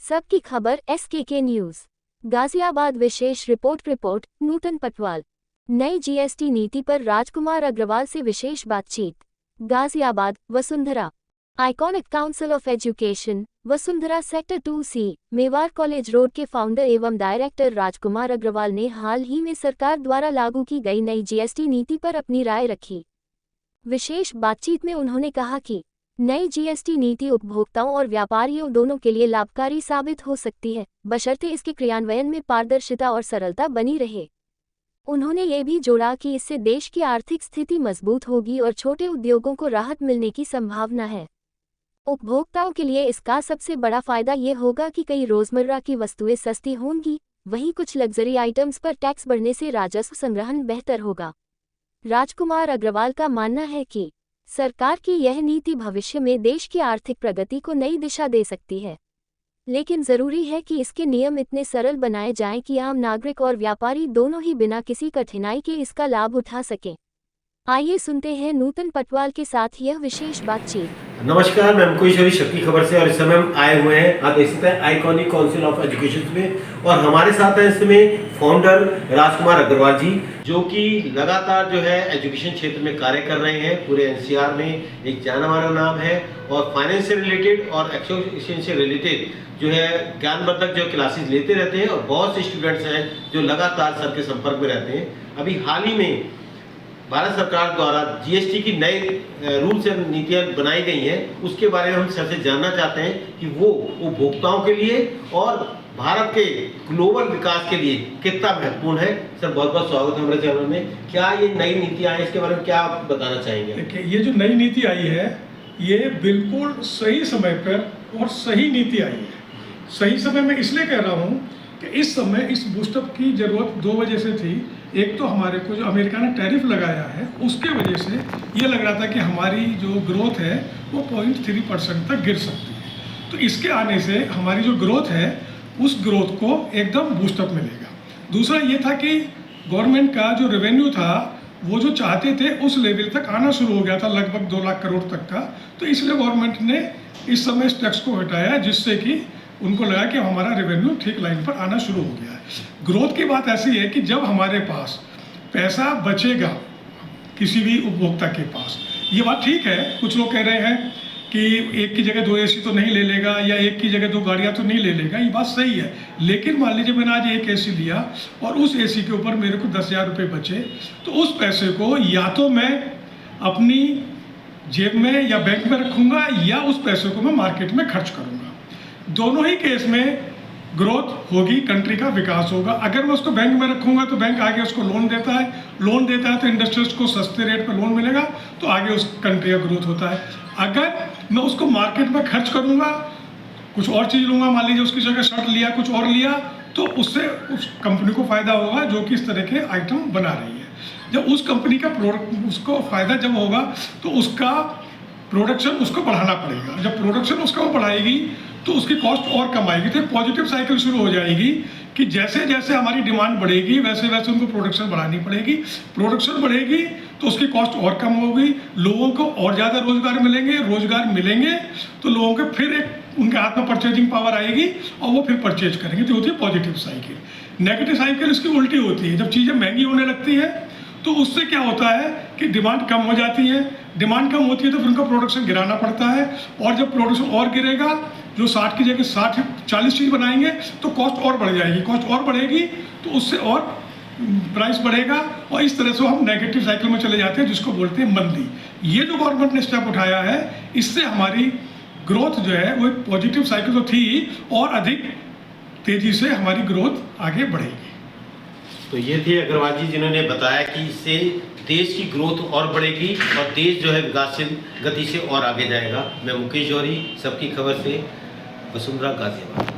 सबकी खबर SKK news Ghaziabad विशेष report नूतन पटवाल। नई जीएसटी नीति पर राजकुमार अग्रवाल से विशेष बातचीत। Ghaziabad Vasundhara iconic council of education Vasundhara sector 2C Mewar college road के फाउंडर एवं डायरेक्टर राजकुमार अग्रवाल ने हाल ही में सरकार द्वारा लागू की गई नई जीएसटी नीति पर अपनी राय रखी। विशेष बातचीत में उन्होंने कहा कि नई जीएसटी नीति उपभोक्ताओं और व्यापारियों दोनों के लिए लाभकारी साबित हो सकती है, बशर्ते इसके क्रियान्वयन में पारदर्शिता और सरलता बनी रहे। उन्होंने ये भी जोड़ा कि इससे देश की आर्थिक स्थिति मजबूत होगी और छोटे उद्योगों को राहत मिलने की संभावना है। उपभोक्ताओं के लिए इसका सबसे बड़ा फायदा ये होगा कि कई रोजमर्रा की वस्तुएं सस्ती होंगी, वहीं कुछ लग्जरी आइटम्स पर टैक्स बढ़ने से राजस्व संग्रहण बेहतर होगा। राजकुमार अग्रवाल का मानना है कि सरकार की यह नीति भविष्य में देश की आर्थिक प्रगति को नई दिशा दे सकती है, लेकिन जरूरी है कि इसके नियम इतने सरल बनाए जाएं कि आम नागरिक और व्यापारी दोनों ही बिना किसी कठिनाई के इसका लाभ उठा सकें। आइए सुनते हैं नूतन पटवाल के साथ यह विशेष बातचीत। नमस्कार, मैं मुकेश सबकी खबर से और इस समय हम आए हुए हैं, आप देख सकते हैं, आइकॉनिक काउंसिल ऑफ एजुकेशन में, और हमारे साथ हैं इस समय फाउंडर राजकुमार अग्रवाल जी, जो कि लगातार जो है एजुकेशन क्षेत्र में कार्य कर रहे हैं। पूरे एनसीआर में एक जाना माना नाम है और फाइनेंस से रिलेटेड और एजुकेशन से रिलेटेड जो है ज्ञानवर्धक जो क्लासेस लेते रहते हैं और बहुत से स्टूडेंट्स हैं जो लगातार सर के संपर्क में रहते हैं। अभी हाल ही में भारत सरकार द्वारा जीएसटी की नई रूल्स एंड नीतियां बनाई गई हैं, उसके बारे में हम सर से जानना चाहते हैं कि वो उपभोक्ताओं के लिए और भारत के ग्लोबल विकास के लिए कितना महत्वपूर्ण है। सर बहुत बहुत स्वागत है हमारे चैनल में। क्या ये नई नीति आई है, इसके बारे में क्या आप बताना चाहेंगे? देखिए, ये जो नई नीति आई है ये बिल्कुल सही समय पर और सही नीति आई है। सही समय में इसलिए कह रहा हूँ कि इस समय इस बूस्टअप की ज़रूरत दो वजह से थी। एक तो हमारे को जो अमेरिका ने टैरिफ लगाया है उसके वजह से ये लग रहा था कि हमारी जो ग्रोथ है वो 0.3% तक गिर सकती है। तो इसके आने से हमारी जो ग्रोथ है उस ग्रोथ को एकदम बूस्टअप मिलेगा। दूसरा ये था कि गवर्नमेंट का जो रेवेन्यू था वो जो चाहते थे उस लेवल तक आना शुरू हो गया था, लगभग 2 लाख करोड़ तक का। तो इसलिए गवर्नमेंट ने इस समय इस टैक्स को हटाया, जिससे कि उनको लगा कि हमारा रेवेन्यू ठीक लाइन पर आना शुरू हो गया है। ग्रोथ की बात ऐसी है कि जब हमारे पास पैसा बचेगा किसी भी उपभोक्ता के पास, ये बात ठीक है। कुछ लोग कह रहे हैं कि एक की जगह 2 एसी तो नहीं ले लेगा या एक की जगह 2 गाड़ियाँ तो नहीं ले लेगा, ये बात सही है। लेकिन मान लीजिए मैंने आज एक एसी लिया और उस एसी के ऊपर मेरे को 10,000 रुपये बचे, तो उस पैसे को या तो मैं अपनी जेब में या बैंक में रखूँगा या उस पैसे को मैं मार्केट में खर्च करूँगा। दोनों ही केस में ग्रोथ होगी, कंट्री का विकास होगा। अगर मैं उसको बैंक में रखूंगा तो बैंक आगे उसको लोन देता है तो इंडस्ट्रीज को सस्ते रेट पर लोन मिलेगा, तो आगे उस कंट्री का ग्रोथ होता है। अगर मैं उसको मार्केट में खर्च करूंगा, कुछ और चीज़ लूँगा, मान लीजिए उसकी जगह शर्ट लिया, कुछ और लिया, तो उससे उस कंपनी को फ़ायदा होगा जो कि इस तरह के आइटम बना रही है। जब उस कंपनी का प्रोडक्ट उसको फ़ायदा जब होगा तो उसका प्रोडक्शन उसको बढ़ाना पड़ेगा। जब प्रोडक्शन उसका वो बढ़ाएगी तो उसकी कॉस्ट और कम आएगी। तो एक पॉजिटिव साइकिल शुरू हो जाएगी कि जैसे जैसे हमारी डिमांड बढ़ेगी वैसे वैसे उनको प्रोडक्शन बढ़ानी पड़ेगी। प्रोडक्शन बढ़ेगी तो उसकी कॉस्ट और कम होगी, लोगों को और ज़्यादा रोजगार मिलेंगे तो लोगों के फिर एक उनके हाथ में परचेजिंग पावर आएगी और वो फिर परचेज करेंगे। तो होती है पॉजिटिव साइकिल। नेगेटिव साइकिल इसकी उल्टी होती है। जब चीज़ें महंगी होने लगती है तो उससे क्या होता है कि डिमांड कम हो जाती है। डिमांड कम होती है तो फिर उनका प्रोडक्शन गिराना पड़ता है, और जब प्रोडक्शन और गिरेगा, जो 60 की जगह 40 चीज़ बनाएंगे तो कॉस्ट और बढ़ जाएगी। कॉस्ट और बढ़ेगी तो उससे और प्राइस बढ़ेगा, और इस तरह से हम नेगेटिव साइकिल में चले जाते हैं, जिसको बोलते हैं मंदी। ये जो गवर्नमेंट ने स्टेप उठाया है, इससे हमारी ग्रोथ जो है वो पॉजिटिव साइकिल तो थी और अधिक तेज़ी से हमारी ग्रोथ आगे बढ़ेगी। तो ये थे अग्रवाल जी, जिन्होंने बताया कि इससे देश की ग्रोथ और बढ़ेगी और देश जो है विकासशील गति से और आगे जाएगा। मैं मुकेश जौहरी, सबकी खबर से, वसुंधरा, गाजियाबाद।